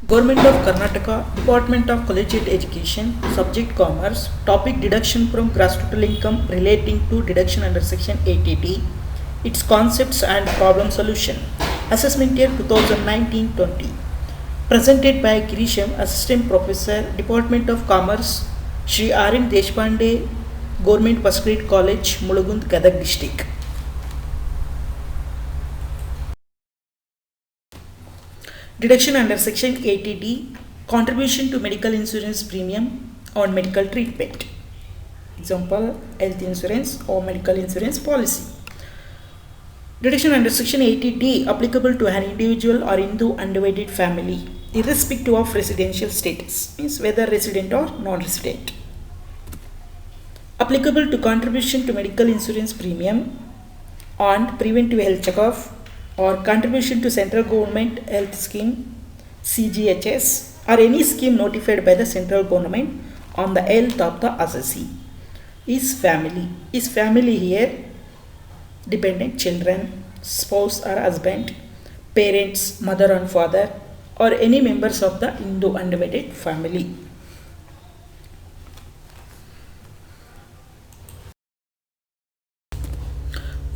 Government of Karnataka, Department of Collegiate Education, Subject Commerce, Topic Deduction from Gross Total Income relating to deduction under Section 80D, its concepts and problem solution. Assessment year 2019-20. Presented by Girisham, Assistant Professor, Department of Commerce, Shri R.N. Deshpande, Government First Grade College, Mulugund, Gadag District. Deduction under Section 80D, contribution to medical insurance premium on medical treatment. Example, health insurance or medical insurance policy. Deduction under Section 80D applicable to an individual or Hindu undivided family, irrespective of residential status, means whether resident or non-resident. Applicable to contribution to medical insurance premium on preventive health checkup or contribution to central government health scheme CGHS or any scheme notified by the central government on the health of the assessee. Is family here dependent children, spouse or husband, parents, mother and father, or any members of the Hindu undivided family.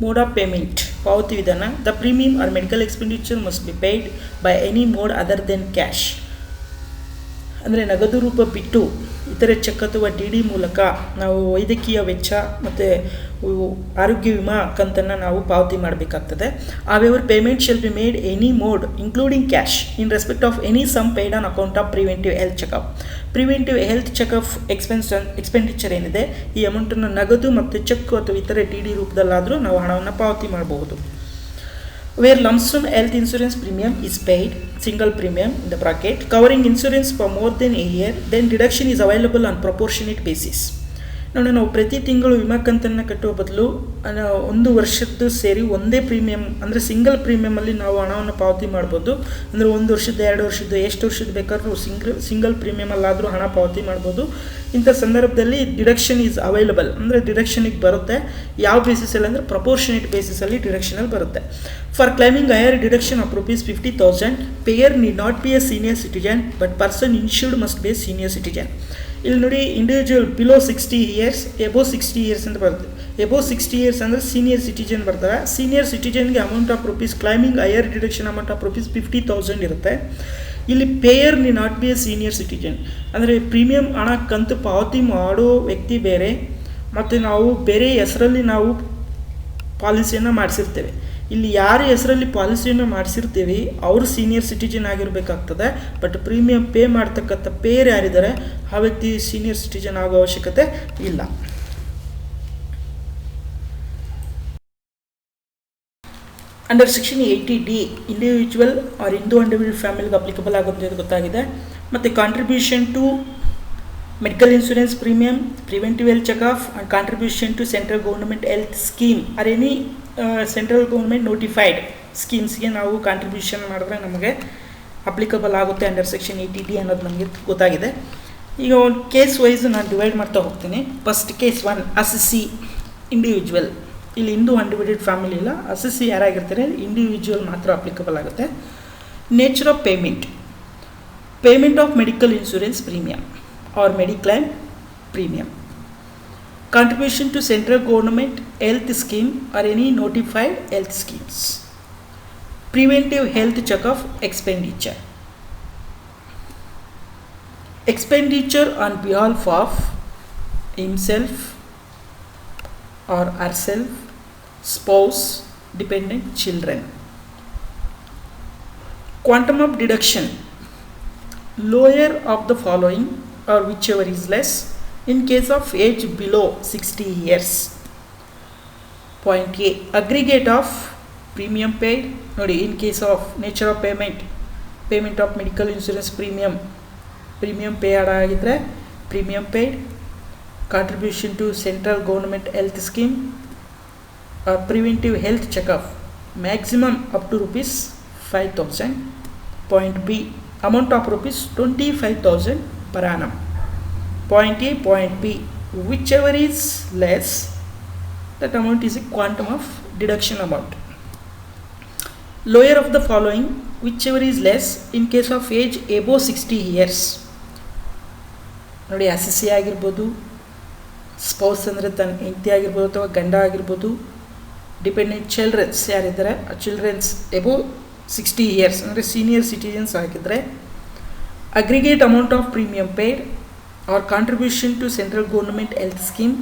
Mode of payment. Pavati Vidhana. The premium or medical expenditure must be paid by any mode other than cash. ಅಂದರೆ ನಗದು ರೂಪ ಬಿಟ್ಟು ಇತರೆ check ಅಥವಾ D D ಮೂಲಕ ನಾವು ವೈದ್ಯಕೀಯ ವೆಚ್ಚ ಮತ್ತು ಆರೋಗ್ಯ ವಿಮಾ ಕಂತನ್ನು ನಾವು ಪಾವತಿ ಮಾಡಬೇಕಾಗ್ತದೆ. However, payment shall be made any mode including cash in respect of any sum paid on account of preventive health checkup. Preventive health checkup expenditure ಏನಿದೆ ಈ ಅಮೌಂಟನ್ನು ನಗದು ಮತ್ತು ಚೆಕ್ ಅಥವಾ ಇತರೆ ಡಿ ಡಿ ರೂಪದಲ್ಲಾದರೂ ನಾವು ಹಣವನ್ನು ಪಾವತಿ ಮಾಡಬಹುದು. Where lump sum health insurance premium is paid, single premium in the bracket, covering insurance for more than a year, then deduction is available on proportionate basis. ನೋಡಿ, ನಾವು ಪ್ರತಿ ತಿಂಗಳು ವಿಮಾ ಕಂತನ್ನು ಕಟ್ಟುವ ಬದಲು ಒಂದು ವರ್ಷದ್ದು ಸೇರಿ ಒಂದೇ ಪ್ರೀಮಿಯಂ ಅಂದರೆ ಸಿಂಗಲ್ ಪ್ರೀಮಿಯಮಲ್ಲಿ ನಾವು ಹಣವನ್ನು ಪಾವತಿ ಮಾಡ್ಬೋದು. ಅಂದರೆ 1 ವರ್ಷದ್ದು 2 ವರ್ಷದ್ದು ಎಷ್ಟು ವರ್ಷದ್ದು ಬೇಕಾದ್ರೂ ಸಿಂಗಲ್ ಪ್ರೀಮಿಯಮಲ್ಲಾದರೂ ಹಣ ಪಾವತಿ ಮಾಡ್ಬೋದು. ಇಂಥ ಸಂದರ್ಭದಲ್ಲಿ ಡಿಡಕ್ಷನ್ ಈಸ್ ಅವೈಲಬಲ್, ಅಂದರೆ ಡಿಡಕ್ಷನಿಗೆ ಬರುತ್ತೆ. ಯಾವ ಬೇಸಿಸಲ್ಲಿ ಅಂದರೆ ಪ್ರಪೋರ್ಷನೇಟ್ ಬೇಸಿಸಲ್ಲಿ ಡಿಡಕ್ಷನಲ್ಲಿ ಬರುತ್ತೆ. For claiming higher deduction of ₹50,000, payer need not be a senior citizen but person insured must be a senior citizen. ಇಲ್ಲಿ ನೋಡಿ, individual below 60 years, above 60 years ಅಂತ ಬರುತ್ತೆ. ಎಬೋ 60 years ಅಂದರೆ ಸೀನಿಯರ್ ಸಿಟಿಜನ್ ಬರ್ತಾರೆ. ಸೀನಿಯರ್ ಸಿಟಿಜನ್ಗೆ amount of rupees claiming higher deduction amount of ₹50,000 ಇರುತ್ತೆ. ಇಲ್ಲಿ payer need not be a senior citizen ಅಂದರೆ ಪ್ರೀಮಿಯಂ ಹಣ ಕಂತು ಪಾವತಿ ಮಾಡೋ ವ್ಯಕ್ತಿ ಬೇರೆ ಮತ್ತು ನಾವು ಬೇರೆ ಹೆಸರಲ್ಲಿ ನಾವು ಪಾಲಿಸಿಯನ್ನು ಮಾಡಿಸಿರ್ತೇವೆ. ಇಲ್ಲಿ ಯಾರ ಹೆಸರಲ್ಲಿ ಪಾಲಿಸಿಯನ್ನು ಮಾಡಿಸಿರ್ತೀವಿ ಅವರು ಸೀನಿಯರ್ ಸಿಟಿಜನ್ ಆಗಿರಬೇಕಾಗ್ತದೆ. ಬಟ್ ಪ್ರೀಮಿಯಂ ಪೇ ಮಾಡ್ತಕ್ಕಂಥ ಪೇರ್ ಯಾರಿದ್ದಾರೆ ಆ ವ್ಯಕ್ತಿ ಸೀನಿಯರ್ ಸಿಟಿಜನ್ ಆಗೋ ಅವಶ್ಯಕತೆ ಇಲ್ಲ. Under section 80D individual or Hindu individual ಫ್ಯಾಮಿಲಿಗೆ ಅಪ್ಲಿಕಬಲ್ ಆಗುತ್ತೆ ಗೊತ್ತಾಗಿದೆ. ಮತ್ತು contribution to medical insurance premium, preventive health checkup and contribution to central government health scheme or any central government notified ಸ್ಕೀಮ್ಸ್ಗೆ ನಾವು ಕಾಂಟ್ರಿಬ್ಯೂಷನ್ ಮಾಡಿದ್ರೆ ನಮಗೆ ಅಪ್ಲಿಕಬಲ್ ಆಗುತ್ತೆ ಅಂಡರ್ ಸೆಕ್ಷನ್ 80D ಅನ್ನೋದು ನಮಗೆ ಗೊತ್ತಾಗಿದೆ. ಈಗ ಒಂದು ಕೇಸ್ ವೈಸ್ ನಾನು ಡಿವೈಡ್ ಮಾಡ್ತಾ ಹೋಗ್ತೀನಿ. First case 1, assessee individual. ಇಲ್ಲಿ ಹಿಂದೂ ಅನ್ಡಿವೈಡೆಡ್ ಫ್ಯಾಮಿಲಿ ಇಲ್ಲ, ಅಸೆಸ್ಸಿ ಯಾರಾಗಿರ್ತಾರೆ ಇಂಡಿವಿಜುವಲ್ ಮಾತ್ರ ಅಪ್ಲಿಕಬಲ್ ಆಗುತ್ತೆ. Nature of payment of medical insurance premium or mediclaim premium, contribution to central government health scheme or any notified health schemes, preventive health checkup expenditure on behalf of himself or herself, spouse, dependent children. Quantum of deduction, lower of the following or whichever is less in case of age below 60 years. Point A, aggregate of premium paid. ನೋಡಿ, in case of nature of payment of medical insurance premium paid ಆಗಿದ್ರೆ premium paid, contribution to central government health scheme or preventive health checkup maximum up to ₹5,000. Point B, amount of ₹25,000 per annum. Point A, point B, whichever is less, that amount is a quantum of deduction amount. Lower of the following whichever is less in case of age above 60 years. ನೋಡಿ assessee ಆಗಿರ್ಬೋದು, spouse ಅಂದರೆ ತನ್ನ ಹೆಂಡತಿ ಆಗಿರ್ಬೋದು ಅಥವಾ ಗಂಡ ಆಗಿರ್ಬೋದು, dependent childrens ಯಾರಿದ್ದಾರೆ ಆ ಚಿಲ್ಡ್ರನ್ಸ್ ಎಬೋವ್ 60 ಇಯರ್ಸ್ ಅಂದರೆ ಸೀನಿಯರ್ ಸಿಟಿಜನ್ಸ್ ಆಗಿದ್ದರೆ, aggregate amount of premium paid or contribution to central government health scheme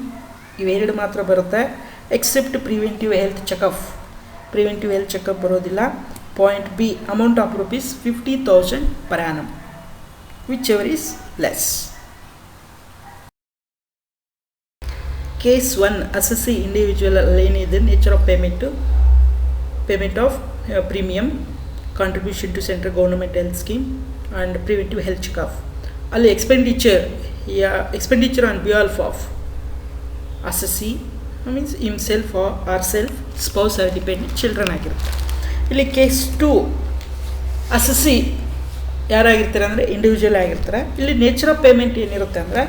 ಇವೆರಡು ಮಾತ್ರ ಬರುತ್ತೆ. Except preventive health checkup, preventive health checkup ಬರೋದಿಲ್ಲ. Point B amount of rupees 50,000 per annum, whichever is less. Case 1 assessee individual ಏನಿದೆ nature of payment of premium, contribution to central government health scheme and preventive health checkup. ಅಲ್ಲಿ expenditure on ಬಿಹಾಲ್ಫ್ of assessee means himself or self, spouse or dependent children ಆಗಿರುತ್ತೆ. ಇಲ್ಲಿ case 2 assessee ಯಾರಾಗಿರ್ತಾರೆ ಅಂದರೆ individual ಆಗಿರ್ತಾರೆ. ಇಲ್ಲಿ nature of payment ಏನಿರುತ್ತೆ ಅಂದರೆ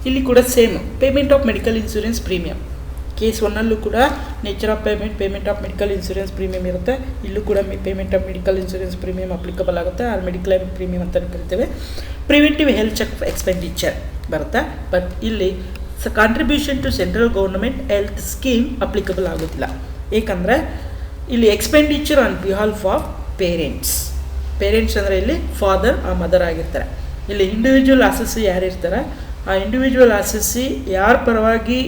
ಇಲ್ಲಿ ಕೂಡ same payment of medical insurance premium. Case 1ಅಲ್ಲೂ ಕೂಡ nature of payment of medical insurance premium ಇರುತ್ತೆ. ಇಲ್ಲೂ ಕೂಡ payment of medical insurance premium applicable ಆಗುತ್ತೆ, ಆರ್ ಮೆಡಿಕ್ಲೈಮ್ ಪ್ರೀಮಿಯಮ್ ಅಂತ ಕರಿತೇವೆ. ಪ್ರಿವೆಂಟಿವ್ ಹೆಲ್ತ್ ಚೆಕ್ ಎಕ್ಸ್ಪೆಂಡಿಚರ್ ಬರುತ್ತೆ, ಬಟ್ ಇಲ್ಲಿ contribution to central government health scheme applicable ಆಗೋದಿಲ್ಲ. ಏಕೆಂದರೆ ಇಲ್ಲಿ ಎಕ್ಸ್ಪೆಂಡಿಚರ್ ಆನ್ ಬಿಹಾಲ್ಫ್ ಆಫ್ ಪೇರೆಂಟ್ಸ್ ಅಂದರೆ ಇಲ್ಲಿ ಫಾದರ್ ಆ ಮದರ್ ಆಗಿರ್ತಾರೆ. ಇಲ್ಲಿ ಇಂಡಿವಿಜುವಲ್ ಅಸೆಸಿ ಯಾರಿರ್ತಾರೆ ಆ ಇಂಡಿವಿಜುವಲ್ ಅಸೆಸಿ ಯಾರ ಪರವಾಗಿ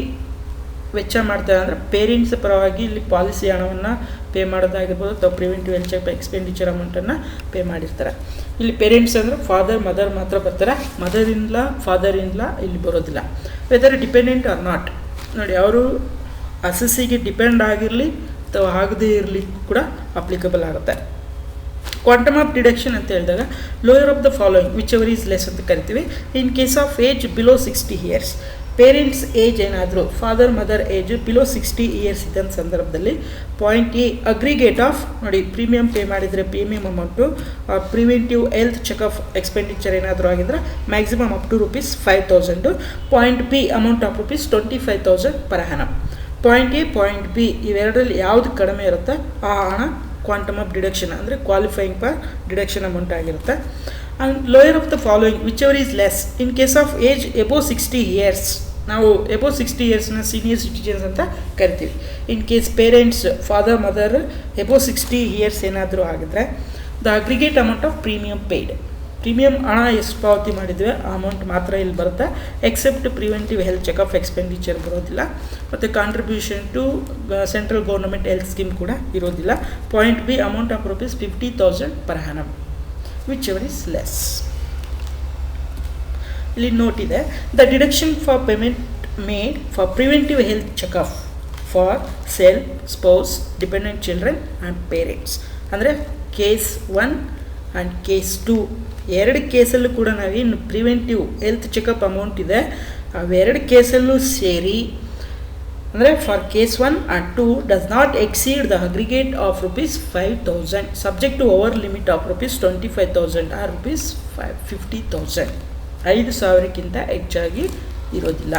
ವೆಚ್ಚ ಮಾಡ್ತಾರೆ ಅಂದರೆ ಪೇರೆಂಟ್ಸ್ ಪರವಾಗಿ ಇಲ್ಲಿ ಪಾಲಿಸಿ ಹಣವನ್ನು ಪೇ ಮಾಡೋದಾಗಿರ್ಬೋದು ಅಥವಾ ಪ್ರಿವೆಂಟಿವ್ ಹೆಲ್ತ್ ಚೆಕ್ ಎಕ್ಸ್ಪೆಂಡಿಚರ್ ಅಮೌಂಟನ್ನು ಪೇ ಮಾಡಿರ್ತಾರೆ. ಇಲ್ಲಿ ಪೇರೆಂಟ್ಸ್ ಅಂದರೆ ಫಾದರ್ ಮದರ್ ಮಾತ್ರ ಬರ್ತಾರೆ, ಫಾದರ್ ಇನ್ ಲಾ ಇಲ್ಲಿ ಬರೋದಿಲ್ಲ. ವೆದರ್ ಡಿಪೆಂಡೆಂಟ್ ಆರ್ ನಾಟ್, ನೋಡಿ ಅವರು ಅಸೆಸಿಗೆ ಡಿಪೆಂಡ್ ಆಗಿರಲಿ ಅಥವಾ ಆಗದೇ ಇರಲಿ ಕೂಡ ಅಪ್ಲಿಕಬಲ್ ಆಗುತ್ತೆ. ಕ್ವಾಂಟಮ್ ಆಫ್ ಡಿಡಕ್ಷನ್ ಅಂತ ಹೇಳಿದಾಗ lower of the following whichever is less ಅಂತ ಕರಿತೀವಿ. In case of age below 60 years, parents age ಏನಾದರೂ father mother age below 60 years ಇದ್ದಂಥ ಸಂದರ್ಭದಲ್ಲಿ ಪಾಯಿಂಟ್ ಎ ಅಗ್ರಿಗೇಟ್ ಆಫ್ ನೋಡಿ ಪ್ರೀಮಿಯಂ ಪೇ ಮಾಡಿದರೆ premium amount preventive health checkup expenditure ಏನಾದರೂ ಆಗಿದ್ರೆ maximum up to rupees 5,000. Point B amount of rupees 25,000 per annum. Point A point B ಇವೆರಡರಲ್ಲಿ ಯಾವುದು ಕಡಿಮೆ ಇರುತ್ತೆ ಆ ಹಣ ಕ್ವಾಂಟಮ್ ಆಫ್ ಡಿಡಕ್ಷನ್ ಅಂದರೆ ಕ್ವಾಲಿಫೈಯಿಂಗ್ ಫಾರ್ ಡಿಡಕ್ಷನ್ ಅಮೌಂಟ್ ಆಗಿರುತ್ತೆ. And lower of the following whichever is less in case of age above 60 years, ನಾವು above 60 ಇಯರ್ಸ್ನ ಸೀನಿಯರ್ ಸಿಟಿಜನ್ಸ್ ಅಂತ ಕರಿತೀವಿ. In case parents father mother above 60 years ಏನಾದರೂ ಆಗಿದ್ರೆ the aggregate amount of premium paid, premium ಹಣ ಎಷ್ಟು ಪಾವತಿ ಮಾಡಿದ್ವಿ ಆ ಅಮೌಂಟ್ ಮಾತ್ರ ಇಲ್ಲಿ ಬರುತ್ತೆ. Except preventive health checkup expenditure ಬರೋದಿಲ್ಲ, ಮತ್ತು contribution to central government health scheme ಕೂಡ ಇರೋದಿಲ್ಲ. Point B amount of rupees 50,000 per annum, whichever is less. ಇಲ್ಲಿ ನೋಟ್ ಇದೆ, the deduction for payment made for preventive health checkup for self, spouse, dependent children and parents ಅಂದರೆ case 1 and case 2 ಎರಡು ಕೇಸಲ್ಲೂ ಕೂಡ ನಾವೇನು preventive health checkup amount ಇದೆ ಅವೆರಡು ಕೇಸಲ್ಲೂ ಸೇರಿ ಅಂದರೆ for case 1 and 2 does not exceed the aggregate of rupees 5,000 subject to over limit of rupees 25,000 or rupees 50,000, 5,000ಕ್ಕಿಂತ ಹೆಚ್ಚಾಗಿ ಇರೋದಿಲ್ಲ.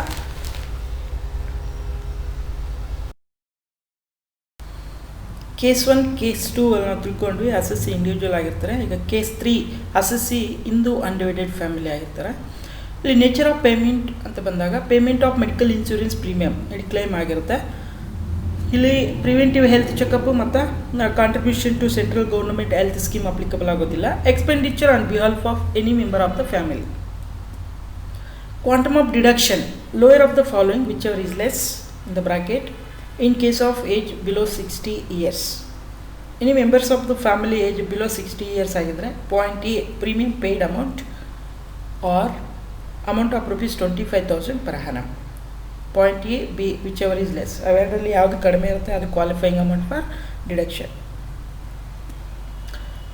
ಕೇಸ್ 1 ಕೇಸ್ 2 ನಾವು ತಿಳ್ಕೊಂಡ್ವಿ, ಅಸೆಸಿ ಇಂಡಿವಿಜುವಲ್ ಆಗಿರ್ತಾರೆ. ಈಗ case 3 assessee Hindu undivided family ಆಗಿರ್ತಾರೆ. ಇಲ್ಲಿ ನೇಚರ್ ಆಫ್ ಪೇಮೆಂಟ್ ಅಂತ ಬಂದಾಗ payment of medical insurance premium claim ಆಗಿರುತ್ತೆ. ಇಲ್ಲಿ ಪ್ರಿವೆಂಟಿವ್ ಹೆಲ್ತ್ ಚೆಕಪ್ ಮತ್ತು contribution to central government health scheme applicable ಆಗೋದಿಲ್ಲ. ಎಕ್ಸ್ಪೆಂಡಿಚರ್ ಆನ್ ಬಿಹಾಲ್ಫ್ of any member of the family. Quantum of deduction lower of the following whichever is less in the bracket in case of age below 60 years. Any members of the family age below 60 years ಆಗಿದ್ರೆ point A premium paid amount or amount of rupees 25,000 per annum. Point A B whichever is less, ಅವೆರಡರಲ್ಲಿ ಯಾವುದು ಕಡಿಮೆ ಇರುತ್ತೆ ಅದು qualifying amount for deduction.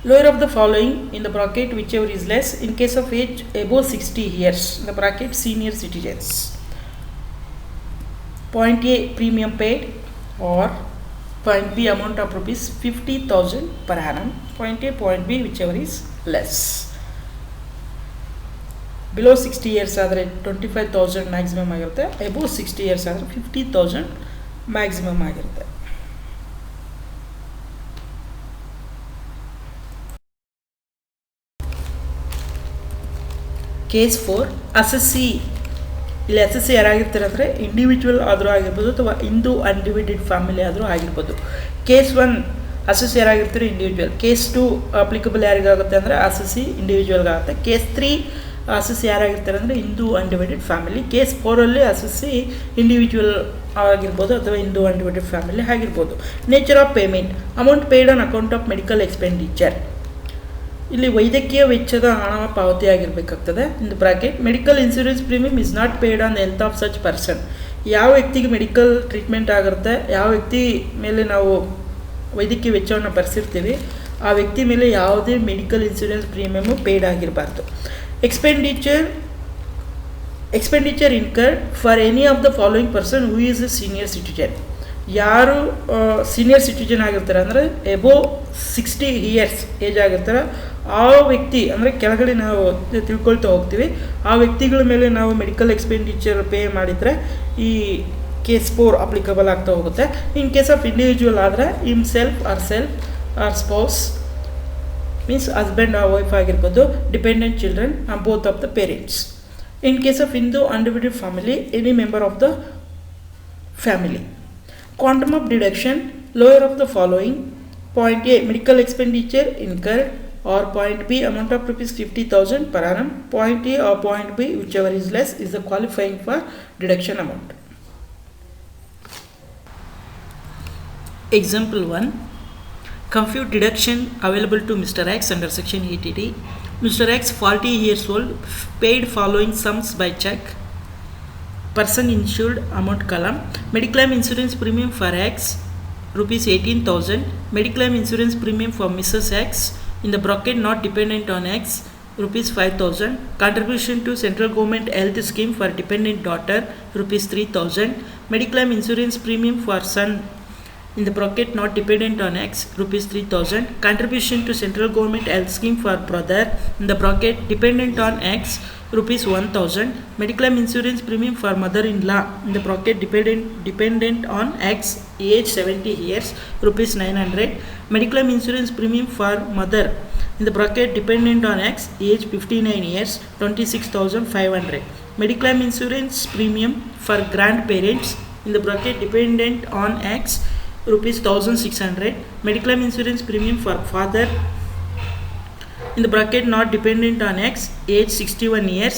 Lower of the following in the bracket whichever is less in case of age above 60 years in the bracket senior citizens. Point A premium paid or point B amount of rupees 50,000 per annum. Point A, point B whichever is less. Below 60 years ಆದರೆ 25,000 maximum ಆಗಿರುತ್ತೆ, above 60 years ಆದರೆ 50,000 maximum ಆಗಿರುತ್ತೆ. Case 4 assessee. ಇಲ್ಲಿ assessee ಯಾರಾಗಿರ್ತಾರೆ ಅಂದರೆ individual ಆದರೂ ಆಗಿರ್ಬೋದು ಅಥವಾ ಹಿಂದೂ ಅನ್ಡಿವೈಡೆಡ್ ಫ್ಯಾಮಿಲಿ ಆದರೂ ಆಗಿರ್ಬೋದು. ಕೇಸ್ 1 ಅಸೆಸ್ಸಿ ಯಾರಾಗಿರ್ತಾರೆ ಇಂಡಿವಿಜುವಲ್. ಕೇಸ್ 2 ಅಪ್ಲಿಕಬಲ್ ಯಾರಿಗಾಗುತ್ತೆ ಅಂದರೆ ಅಸೆಸ್ಸಿ ಇಂಡಿವಿಜುವಲ್ಗಾಗುತ್ತೆ. ಕೇಸ್ 3 ಅಸೆಸ್ಸಿ ಯಾರಾಗಿರ್ತಾರೆ ಅಂದರೆ ಹಿಂದೂ ಅನ್ಡಿವೈಡೆಡ್ ಫ್ಯಾಮಿಲಿ. ಕೇಸ್ 4ಅಲ್ಲಿ ಅಸೆಸ್ಸಿ ಇಂಡಿವಿಜುವಲ್ ಆಗಿರ್ಬೋದು ಅಥವಾ ಹಿಂದೂ ಅನ್ಡಿವೈಡೆಡ್ ಫ್ಯಾಮಿಲಿ ಆಗಿರ್ಬೋದು. Nature of payment amount paid on account of medical expenditure. ಇಲ್ಲಿ ವೈದ್ಯಕೀಯ ವೆಚ್ಚದ ಹಣ ಪಾವತಿ ಆಗಿರಬೇಕಾಗ್ತದೆ. In the bracket medical insurance premium is not paid on health of such person. ಯಾವ ವ್ಯಕ್ತಿಗೆ ಮೆಡಿಕಲ್ ಟ್ರೀಟ್ಮೆಂಟ್ ಆಗಿರುತ್ತೆ, ಯಾವ ವ್ಯಕ್ತಿ ಮೇಲೆ ನಾವು ವೈದ್ಯಕೀಯ ವೆಚ್ಚವನ್ನು ಭರಿಸಿರ್ತೀವಿ ಆ ವ್ಯಕ್ತಿ ಮೇಲೆ ಯಾವುದೇ ಮೆಡಿಕಲ್ ಇನ್ಶೂರೆನ್ಸ್ ಪ್ರೀಮಿಯಮು ಪೇಯ್ಡ್ ಆಗಿರಬಾರ್ದು. Expenditure incurred for any of the following person who is a senior citizen. ಯಾರು ಸೀನಿಯರ್ ಸಿಟಿಜನ್ ಆಗಿರ್ತಾರೆ ಅಂದರೆ ಎಬೋವ್ 60 ಇಯರ್ಸ್ ಏಜ್ ಆಗಿರ್ತಾರೆ ಆ ವ್ಯಕ್ತಿ ಅಂದರೆ ಕೆಳಗಡೆ ನಾವು ತಿಳ್ಕೊಳ್ತಾ ಹೋಗ್ತೀವಿ. ಆ ವ್ಯಕ್ತಿಗಳ ಮೇಲೆ ನಾವು ಮೆಡಿಕಲ್ ಎಕ್ಸ್ಪೆಂಡಿಚರ್ ಪೇ ಮಾಡಿದರೆ ಈ ಕೇಸ್ 4 ಅಪ್ಲಿಕಬಲ್ ಆಗ್ತಾ ಹೋಗುತ್ತೆ. ಇನ್ ಕೇಸ್ ಆಫ್ ಇಂಡಿವಿಜುವಲ್ ಆದರೆ himself or spouse means husband or wife ಆಗಿರ್ಬೋದು, dependent children both of the parents. In case of Hindu undivided family any member of the family. Quantum of deduction lower of the following: point A medical expenditure incurred, or point B amount of rupees 50,000 per annum. Point A or point B, whichever is less, is the qualifying for deduction amount. Example 1. Compute deduction available to Mr. X under section 80D. Mr. X 40 years old paid following sums by check. Person insured amount column: mediclaim insurance premium for X rupees 18,000, mediclaim insurance premium for Mrs. X in the bracket not dependent on X rupees 5,000, contribution to central government health scheme for dependent daughter rupees 3,000, mediclaim insurance premium for son in the bracket not dependent on X rupees 3,000, contribution to central government health scheme for brother in the bracket dependent on X rupees 1,000, mediclaim insurance premium for mother-in-law in the bracket dependent on X age 70 years rupees 900, mediclaim insurance premium for mother in the bracket dependent on X age 59 years 26,500, mediclaim insurance premium for grandparents in the bracket dependent on X rupees 1,600, mediclaim insurance premium for father in the bracket not dependent on X age 61 years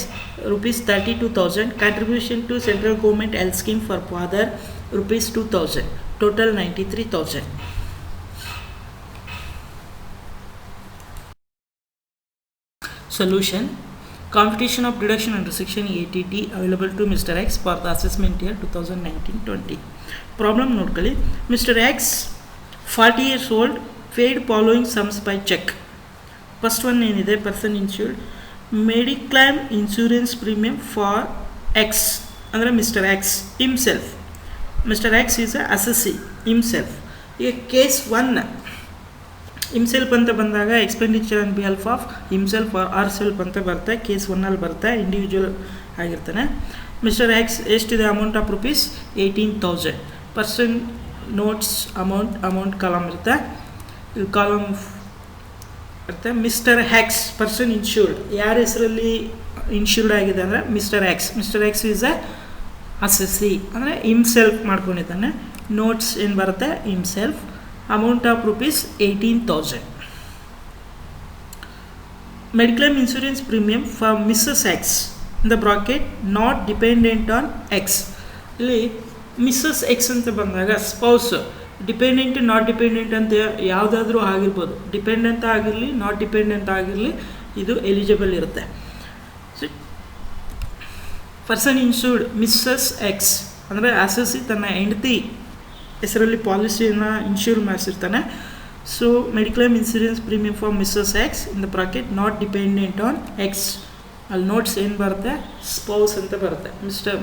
rupees 32,000, contribution to central government health scheme for father rupees 2,000, total 93,000. Solution: computation of deduction under section 80D available to Mr. X for the assessment year 2019-20. Problem ನೋಡ್ಕೊಳ್ಳಿ. Mr. X 40 years old paid following sums by check. First one ಏನಿದೆ, person insured mediclaim insurance premium for X ಅಂದರೆ mister X himself. Mister X is a assessee himself. ಈಗ case 1 himself ಅಂತ ಬಂದಾಗ expenditure on ಬಿಹಾಲ್ಫ್ of himself or self ಅಂತ ಬರುತ್ತೆ. Case 1ಅಲ್ಲಿ ಬರುತ್ತೆ, ಇಂಡಿವಿಜುವಲ್ ಆಗಿರ್ತಾನೆ. ಮಿಸ್ಟರ್ ಎಕ್ಸ್ ಎಷ್ಟಿದೆ amount of rupees 18,000. Person notes amount column ಇರುತ್ತೆ. ಇಲ್ಲಿ ಕಾಲಮ್ ಇರುತ್ತೆ. ಮಿಸ್ಟರ್ ಎಕ್ಸ್ ಪರ್ಸನ್ ಇನ್ಶೂರ್ಡ್ ಯಾರ ಹೆಸರಲ್ಲಿ ಇನ್ಶೂರ್ಡ್ ಆಗಿದೆ ಅಂದರೆ mister X is a assessee ಅಂದರೆ ಹಿಮ್ಸೆಲ್ಫ್ ಮಾಡ್ಕೊಂಡಿದ್ದಾನೆ. ನೋಟ್ಸ್ ಏನು ಬರುತ್ತೆ himself. Amount of rupees 18,000. Mediclaim insurance premium for missus X in the bracket not dependent on X. ಇಲ್ಲಿ ಮಿಸ್ಸಸ್ ಎಕ್ಸ್ ಅಂತ ಬಂದಾಗ ಸ್ಪೌಸ್ ಡಿಪೆಂಡೆಂಟ್ ನಾಟ್ ಡಿಪೆಂಡೆಂಟ್ ಅಂತ ಯಾವುದಾದ್ರೂ ಆಗಿರ್ಬೋದು. ಡಿಪೆಂಡೆಂಟ್ ಆಗಿರಲಿ ನಾಟ್ ಡಿಪೆಂಡೆಂಟ್ ಆಗಿರಲಿ ಇದು ಎಲಿಜಿಬಲ್ ಇರುತ್ತೆ. So person insured missus X ಅಂದರೆ ಅಸೆಸ್ಸಿ ತನ್ನ ಹೆಂಡತಿ ಹೆಸರಲ್ಲಿ ಪಾಲಿಸಿಯನ್ನು ಇನ್ಶೂರ್ ಮಾಡಿಸಿರ್ತಾನೆ. So mediclaim insurance premium for missus X in the bracket not dependent on X. ಅಲ್ಲಿ ನೋಟ್ಸ್ ಏನು ಬರುತ್ತೆ ಸ್ಪೌಸ್ ಅಂತ ಬರುತ್ತೆ.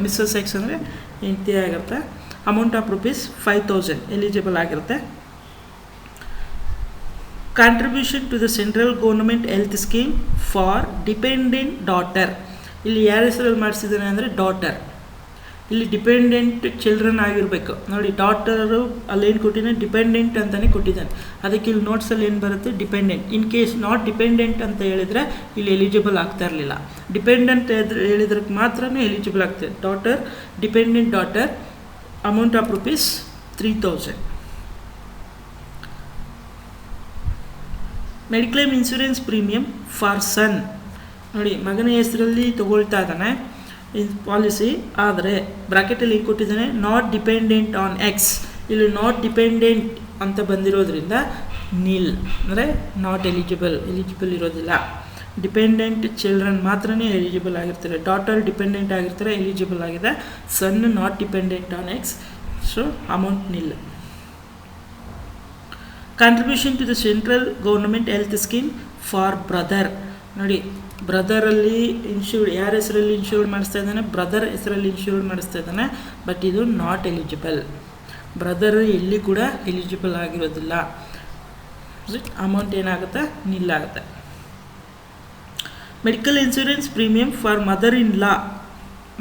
ಮಿಸ್ಸಸ್ ಎಕ್ಸ್ ಅಂದರೆ ಹೆಂಡತಿ ಆಗಿರುತ್ತೆ. ಅಮೌಂಟ್ ಆಫ್ rupees 5,000 ಎಲಿಜಿಬಲ್ ಆಗಿರುತ್ತೆ. Contribution to the central government health scheme for dependent daughter. ಇಲ್ಲಿ ಯಾರ ಹೆಸರಲ್ಲಿ ಮಾಡಿಸಿದ್ದಾನೆ ಅಂದರೆ ಡಾಟರ್. ಇಲ್ಲಿ ಡಿಪೆಂಡೆಂಟ್ ಚಿಲ್ಡ್ರನ್ ಆಗಿರಬೇಕು ನೋಡಿ. ಡಾಟರು ಅಲ್ಲೇನು ಕೊಟ್ಟಿದ್ದಾನೆ, ಡಿಪೆಂಡೆಂಟ್ ಅಂತಲೇ ಕೊಟ್ಟಿದ್ದಾನೆ. ಅದಕ್ಕೆ ಇಲ್ಲಿ ನೋಟ್ಸಲ್ಲಿ ಏನು ಬರುತ್ತೆ, dependent. In case not dependent ಅಂತ ಹೇಳಿದರೆ ಇಲ್ಲಿ ಎಲಿಜಿಬಲ್ ಆಗ್ತಾ ಇರಲಿಲ್ಲ. ಡಿಪೆಂಡೆಂಟ್ ಹೇಳಿದ್ರಕ್ಕೆ ಮಾತ್ರ ಎಲಿಜಿಬಲ್ ಆಗ್ತದೆ. Daughter, dependent daughter, amount of rupees 3000. Mediclaim insurance premium for son ನೋಡಿ, ಮಗನ ಹೆಸರಲ್ಲಿ ತಗೊಳ್ತಾ ಇದ್ದಾನೆ ಪಾಲಿಸಿ, ಆದರೆ ಬ್ರಾಕೆಟಲ್ಲಿ ಏನು ಕೊಟ್ಟಿದ್ದಾನೆ, ನಾಟ್ ಡಿಪೆಂಡೆಂಟ್ ಆನ್ ಎಕ್ಸ್. ಇಲ್ಲಿ ನಾಟ್ ಡಿಪೆಂಡೆಂಟ್ ಅಂತ ಬಂದಿರೋದ್ರಿಂದ ನಿಲ್ ಅಂದರೆ ನಾಟ್ ಎಲಿಜಿಬಲ್ ಇರೋದಿಲ್ಲ. ಡಿಪೆಂಡೆಂಟ್ ಚಿಲ್ಡ್ರನ್ ಮಾತ್ರ ಎಲಿಜಿಬಲ್ ಆಗಿರ್ತಾರೆ. ಡಾಟರ್ ಡಿಪೆಂಡೆಂಟ್ ಆಗಿರ್ತಾರೆ, ಎಲಿಜಿಬಲ್ ಆಗಿದೆ. Son not dependent on X, so amount nil. Contribution to the central government health scheme for brother ನೋಡಿ, ಬ್ರದರಲ್ಲಿ ಇನ್ಶೂರ್ಡ್ ಯಾರ ಹೆಸರಲ್ಲಿ ಇನ್ಶೂರ್ಡ್ ಮಾಡಿಸ್ತಾ ಇದ್ದಾನೆ, ಬ್ರದರ್ ಹೆಸರಲ್ಲಿ ಇನ್ಶೂರ್ಡ್ ಮಾಡಿಸ್ತಾ ಇದ್ದಾನೆ. ಬಟ್ ಇದು ನಾಟ್ ಎಲಿಜಿಬಲ್. ಬ್ರದರ್ ಎಲ್ಲಿ ಕೂಡ ಎಲಿಜಿಬಲ್ ಆಗಿರೋದಿಲ್ಲ. ಅಮೌಂಟ್ ಏನಾಗುತ್ತೆ, ನಿಲ್ಲಾಗುತ್ತೆ. Medical insurance premium for mother in law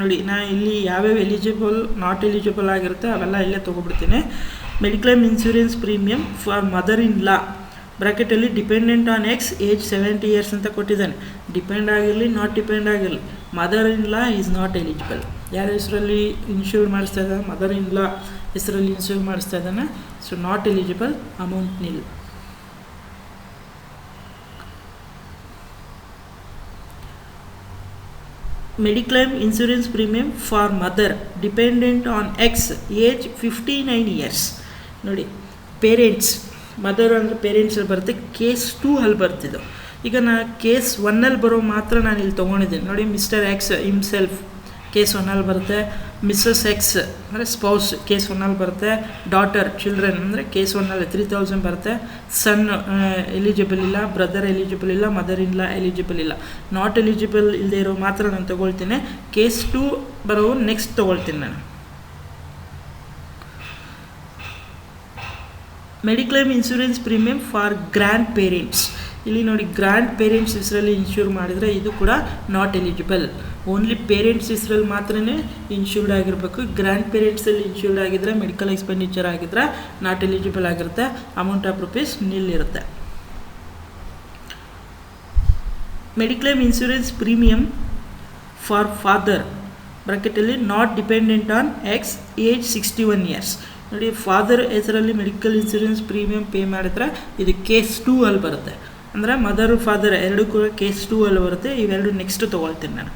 ನೋಡಿ, ನಾನು ಇಲ್ಲಿ ಯಾವ್ಯಾವ ಎಲಿಜಿಬಲ್ ನಾಟ್ ಎಲಿಜಿಬಲ್ ಆಗಿರುತ್ತೆ ಅವೆಲ್ಲ ಇಲ್ಲೇ ತೊಗೊಬಿಡ್ತೀನಿ. Mediclaim insurance premium for mother in law ಬ್ರಾಕೆಟಲ್ಲಿ dependent on X, age 70 years ಅಂತ ಕೊಟ್ಟಿದ್ದಾನೆ. ಡಿಪೆಂಡ್ ಆಗಿರಲಿ, ನಾಟ್ ಡಿಪೆಂಡ್ ಆಗಿರಲಿ, mother in law is not eligible. ಯಾರ ಹೆಸರಲ್ಲಿ ಇನ್ಶೂರ್ ಮಾಡಿಸ್ತಾ ಇದ್ದಾನೆ, ಮದರ್ ಇನ್ ಲಾ ಹೆಸರಲ್ಲಿ ಇನ್ಶೂರ್ ಮಾಡಿಸ್ತಾ ಇದ್ದಾನೆ. So not eligible, amount nil. Mediclaim insurance premium for mother dependent on X, age 59 years ನೋಡಿ. ಪೇರೆಂಟ್ಸ್, ಮದರ್ ಅಂದರೆ ಪೇರೆಂಟ್ಸಲ್ಲಿ ಬರುತ್ತೆ. ಕೇಸ್ 2 ಅಲ್ಲಿ ಬರ್ತಿದ್ದು. ಈಗ ನಾನು ಕೇಸ್ 1 ಬರೋ ಮಾತ್ರ ನಾನು ಇಲ್ಲಿ ತೊಗೊಂಡಿದ್ದೀನಿ ನೋಡಿ. ಮಿಸ್ಟರ್ ಎಕ್ಸ್ ಹಿಮ್ಸೆಲ್ಫ್ ಕೇಸ್ 1 ಬರುತ್ತೆ. ಮಿಸ್ಸಸ್ ಎಕ್ಸ್ ಅಂದರೆ ಸ್ಪೌಸ್ ಕೇಸ್ 1 ಬರುತ್ತೆ. ಡಾಟರ್ ಚಿಲ್ಡ್ರನ್ ಅಂದರೆ ಕೇಸ್ 1 3000 ಬರುತ್ತೆ. ಸನ್ ಎಲಿಜಿಬಲ್ ಇಲ್ಲ, ಬ್ರದರ್ ಎಲಿಜಿಬಲ್ ಇಲ್ಲ, ಮದರ್ ಇನ್ ಲಾ ಎಲಿಜಿಬಲ್ ಇಲ್ಲ. ನಾಟ್ ಎಲಿಜಿಬಲ್ ಇಲ್ಲದೆ ಇರೋ ಮಾತ್ರ ನಾನು ತೊಗೊಳ್ತೀನಿ. ಕೇಸ್ 2 ಬರೋ ನೆಕ್ಸ್ಟ್ ತೊಗೊಳ್ತೀನಿ ನಾನು. Mediclaim insurance premium for grand parents ಇಲ್ಲಿ ನೋಡಿ, ಗ್ರ್ಯಾಂಡ್ ಪೇರೆಂಟ್ಸ್ ಹೆಸರಲ್ಲಿ ಇನ್ಶೂರ್ ಮಾಡಿದರೆ ಇದು ಕೂಡ ನಾಟ್ ಎಲಿಜಿಬಲ್. ಓನ್ಲಿ ಪೇರೆಂಟ್ಸ್ ಹೆಸರಲ್ಲಿ ಮಾತ್ರ ಇನ್ಶೂರ್ಡ್ ಆಗಿರಬೇಕು. ಗ್ರ್ಯಾಂಡ್ ಪೇರೆಂಟ್ಸಲ್ಲಿ ಇನ್ಶೂರ್ಡ್ ಆಗಿದ್ದರೆ ಮೆಡಿಕಲ್ ಎಕ್ಸ್ಪೆಂಡಿಚರ್ ಆಗಿದ್ದರೆ ನಾಟ್ ಎಲಿಜಿಬಲ್ ಆಗಿರುತ್ತೆ. ಅಮೌಂಟ್ ಆಫ್ ರುಪೀಸ್ ನಿಲ್ ಇರುತ್ತೆ. Mediclaim insurance premium for father ಬ್ರಾಕೆಟಲ್ಲಿ not dependent on X, age 61 years ನೋಡಿ. ಫಾದರ್ ಹೆಸರಲ್ಲಿ ಮೆಡಿಕಲ್ ಇನ್ಶೂರೆನ್ಸ್ ಪ್ರೀಮಿಯಂ ಪೇ ಮಾಡಿದ್ರೆ ಇದು ಕೇಸ್ 2 ಅಲ್ಲಿ ಬರುತ್ತೆ. ಅಂದರೆ ಮದರು ಫಾದರ್ ಎರಡೂ ಕೂಡ ಕೇಸ್ 2 ಅಲ್ಲಿ ಬರುತ್ತೆ. ಇವೆರಡು ನೆಕ್ಸ್ಟ್ ತೊಗೊಳ್ತೀನಿ ನಾನು.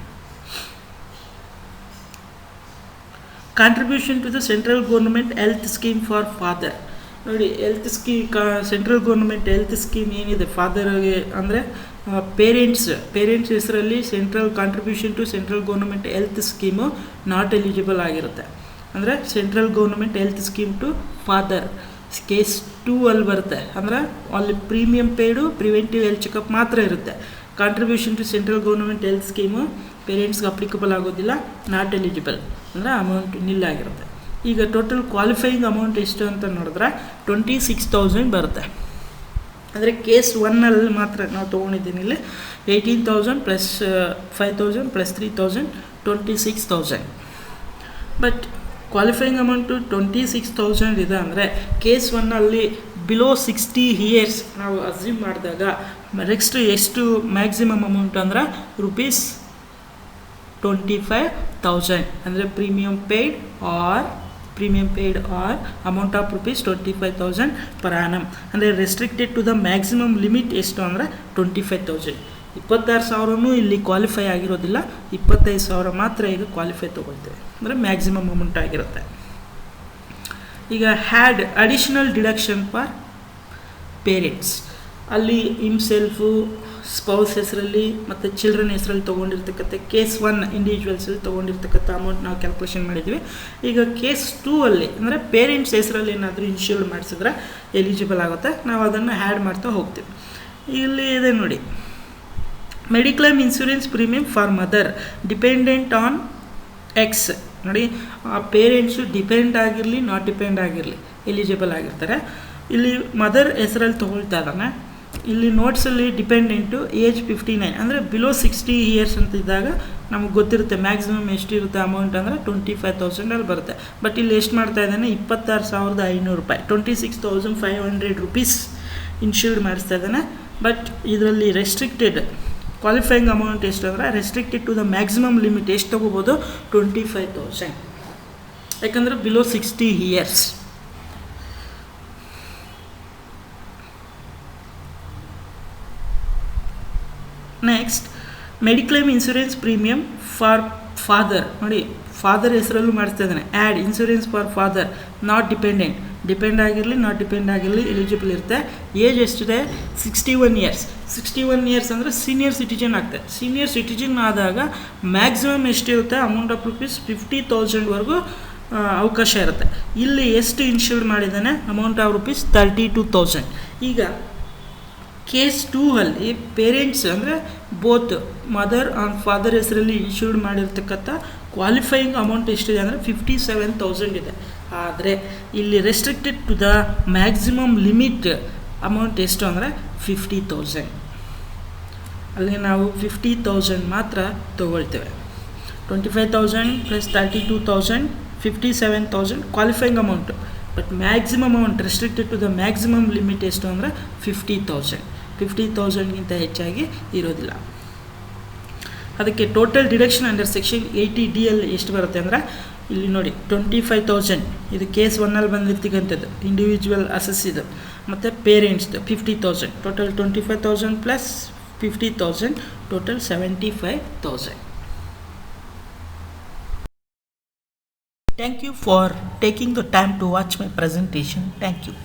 Contribution to the central government health scheme for father ನೋಡಿ. Health scheme central government health scheme ಏನಿದೆ ಫಾದರ್ಗೆ ಅಂದರೆ ಪೇರೆಂಟ್ಸ್ ಹೆಸರಲ್ಲಿ central contribution to central government health scheme not eligible ಆಗಿರುತ್ತೆ. ಅಂದರೆ central government health scheme to father case 2 ಅಲ್ಲಿ ಬರುತ್ತೆ. ಅಂದರೆ ಅಲ್ಲಿ premium paid preventive health checkup ಮಾತ್ರ ಇರುತ್ತೆ. Contribution to central government health scheme ಪೇರೆಂಟ್ಸ್ಗೆ ಅಪ್ಲಿಕಬಲ್ ಆಗೋದಿಲ್ಲ, ನಾಟ್ ಎಲಿಜಿಬಲ್ ಅಂದರೆ ಅಮೌಂಟ್ ನಿಲ್ ಆಗಿರುತ್ತೆ. ಈಗ ಟೋಟಲ್ ಕ್ವಾಲಿಫೈಯಿಂಗ್ ಅಮೌಂಟ್ ಎಷ್ಟು ಅಂತ ನೋಡಿದ್ರೆ 26,000 ಬರುತ್ತೆ. ಅಂದರೆ ಕೇಸ್ 1 ಮಾತ್ರ ನಾವು ತೊಗೊಂಡಿದ್ದೀನಿ ಇಲ್ಲಿ 18,000 plus 5,000 plus 3,000 26,000. But qualifying amount 26,000 ಇದೆ. ಅಂದರೆ ಕೇಸ್ 1 ಬಿಲೋ 60 years ನಾವು ಅಸ್ಯೂಮ್ ಮಾಡಿದಾಗ ನೆಕ್ಸ್ಟ್ ಎಷ್ಟು ಮ್ಯಾಕ್ಸಿಮಮ್ ಅಮೌಂಟ್ ಅಂದರೆ ರುಪೀಸ್ 25,000 ಅಂದರೆ premium paid or amount of rupees 25,000 per annum. ಅಂದರೆ restricted to the maximum limit ಎಷ್ಟು ಅಂದರೆ 25,000. 26,000 ಇಲ್ಲಿ ಕ್ವಾಲಿಫೈ ಆಗಿರೋದಿಲ್ಲ, 25,000 ಮಾತ್ರ ಈಗ ಕ್ವಾಲಿಫೈ ತೊಗೊಳ್ತೇವೆ ಅಂದರೆ ಮ್ಯಾಕ್ಸಿಮಮ್ ಅಮೌಂಟ್ ಆಗಿರುತ್ತೆ. ಈಗ had additional deduction for parents ಅಲ್ಲಿ ಹಿಮ್ಸೆಲ್ಫು ಸ್ಪೌಸ್ ಹೆಸರಲ್ಲಿ ಮತ್ತು ಚಿಲ್ಡ್ರನ್ ಹೆಸರಲ್ಲಿ ತೊಗೊಂಡಿರ್ತಕ್ಕಂಥ ಕೇಸ್ 1 ಇಂಡಿವಿಜುವಲ್ಸಲ್ಲಿ ತೊಗೊಂಡಿರ್ತಕ್ಕಂಥ ಅಮೌಂಟ್ ನಾವು ಕ್ಯಾಲ್ಕುಲೇಷನ್ ಮಾಡಿದ್ವಿ. ಈಗ ಕೇಸ್ 2 ಅಂದರೆ ಪೇರೆಂಟ್ಸ್ ಹೆಸರಲ್ಲಿ ಏನಾದರೂ ಇನ್ಶೂರ್ಡ್ ಮಾಡಿಸಿದ್ರೆ ಎಲಿಜಿಬಲ್ ಆಗುತ್ತೆ. ನಾವು ಅದನ್ನು ಹ್ಯಾಡ್ ಮಾಡ್ತಾ ಹೋಗ್ತೀವಿ. ಇಲ್ಲಿ ಇದೆ ನೋಡಿ, Mediclaim insurance premium for mother dependent on X ನೋಡಿ. ಆ ಪೇರೆಂಟ್ಸು ಡಿಪೆಂಡ್ ಆಗಿರಲಿ ನಾಟ್ ಡಿಪೆಂಡ್ ಆಗಿರಲಿ ಎಲಿಜಿಬಲ್ ಆಗಿರ್ತಾರೆ. ಇಲ್ಲಿ ಮದರ್ ಹೆಸರಲ್ಲಿ ತೊಗೊಳ್ತಾ ಇದ್ದಾನೆ. ಇಲ್ಲಿ ನೋಟ್ಸಲ್ಲಿ ಡಿಪೆಂಡೆಂಟು ಏಜ್ 59 ಅಂದರೆ ಬಿಲೋ 60 ಇಯರ್ಸ್ ಅಂತ ಇದ್ದಾಗ ನಮಗೆ ಗೊತ್ತಿರುತ್ತೆ ಮ್ಯಾಕ್ಸಿಮಮ್ ಎಷ್ಟಿರುತ್ತೆ ಅಮೌಂಟ್ ಅಂದರೆ 25,000 ಬರುತ್ತೆ. ಬಟ್ ಇಲ್ಲಿ ಎಷ್ಟು ಮಾಡ್ತಾ ಇದ್ದಾನೆ, 26,500 ರೂಪಾಯಿ, 26,500 ರುಪೀಸ್ ಇನ್ಶೂರ್ಡ್ ಮಾಡಿಸ್ತಾ ಇದ್ದಾನೆ. ಬಟ್ ಇದರಲ್ಲಿ ರೆಸ್ಟ್ರಿಕ್ಟೆಡ್ ಕ್ವಾಲಿಫೈಯಿಂಗ್ ಅಮೌಂಟ್ ಎಷ್ಟು ಅಂದರೆ restricted to the maximum limit ಎಷ್ಟು ತೊಗೋಬೋದು, 25,000, ಯಾಕಂದರೆ below 60 years. Next mediclaim insurance premium for father, ನೋಡಿ ಫಾದರ್ ಹೆಸರಲ್ಲೂ ಮಾಡಿಸ್ತಾ ಇದ್ದಾನೆ. Add insurance for father not dependent, depend ಆಗಿರಲಿ ನಾಟ್ ಡಿಪೆಂಡ್ ಆಗಿರಲಿ ಎಲಿಜಿಬಲ್ ಇರುತ್ತೆ. ಏಜ್ ಎಷ್ಟಿದೆ, 61 ಇಯರ್ಸ್. 61 ಇಯರ್ಸ್ ಅಂದರೆ ಸೀನಿಯರ್ ಸಿಟಿಜನ್ ಆಗ್ತದೆ. ಸೀನಿಯರ್ ಸಿಟಿಜನ್ ಆದಾಗ ಮ್ಯಾಕ್ಸಿಮಮ್ ಎಷ್ಟಿರುತ್ತೆ ಅಮೌಂಟ್ ಆಫ್ ರುಪೀಸ್ 50,000ವರೆಗೂ ಅವಕಾಶ ಇರುತ್ತೆ. ಇಲ್ಲಿ ಎಷ್ಟು ಇನ್ಶೂರ್ಡ್ ಮಾಡಿದ್ದಾನೆ, ಅಮೌಂಟ್ ಆಫ್ ರುಪೀಸ್ 32,000. ಈಗ ಕೇಸ್ 2 ಅಲ್ಲಿ ಪೇರೆಂಟ್ಸ್ ಅಂದರೆ ಬೋತ್ ಮದರ್ ಆ್ಯಂಡ್ ಫಾದರ್ ಹೆಸರಲ್ಲಿ ಇನ್ಶೂರ್ಡ್ ಮಾಡಿರ್ತಕ್ಕಂಥ ಕ್ವಾಲಿಫೈಯಿಂಗ್ ಅಮೌಂಟ್ ಎಷ್ಟಿದೆ ಅಂದರೆ 57,000 ಇದೆ. ಆದರೆ ಇಲ್ಲಿ restricted to the maximum limit amount ಎಷ್ಟು ಅಂದರೆ 50,000. ಅಲ್ಲಿ ನಾವು 50,000 ಮಾತ್ರ ತೊಗೊಳ್ತೇವೆ. 25,000 plus 32,000 57,000 qualifying amount. But maximum amount restricted to the maximum limit ಎಷ್ಟು ಅಂದರೆ 50,000. 50,000ಗಿಂತ ಹೆಚ್ಚಾಗಿ ಇರೋದಿಲ್ಲ. ಅದಕ್ಕೆ total deduction under section 80D ಅಲ್ಲಿ ಎಷ್ಟು ಬರುತ್ತೆ ಅಂದರೆ ಇಲ್ಲಿ ನೋಡಿ 25,000 ಇದು ಕೇಸ್ 1ಅಲ್ಲಿ ಬಂದಿರ್ತಕ್ಕಂಥದ್ದು ಇಂಡಿವಿಜುವಲ್ ಅಸೆಸ್ ಇದು, ಮತ್ತು ಪೇರೆಂಟ್ಸ್ದು 50,000, total 25,000 plus 50,000 total 75,000. Thank you for taking the time to watch my presentation. Thank you.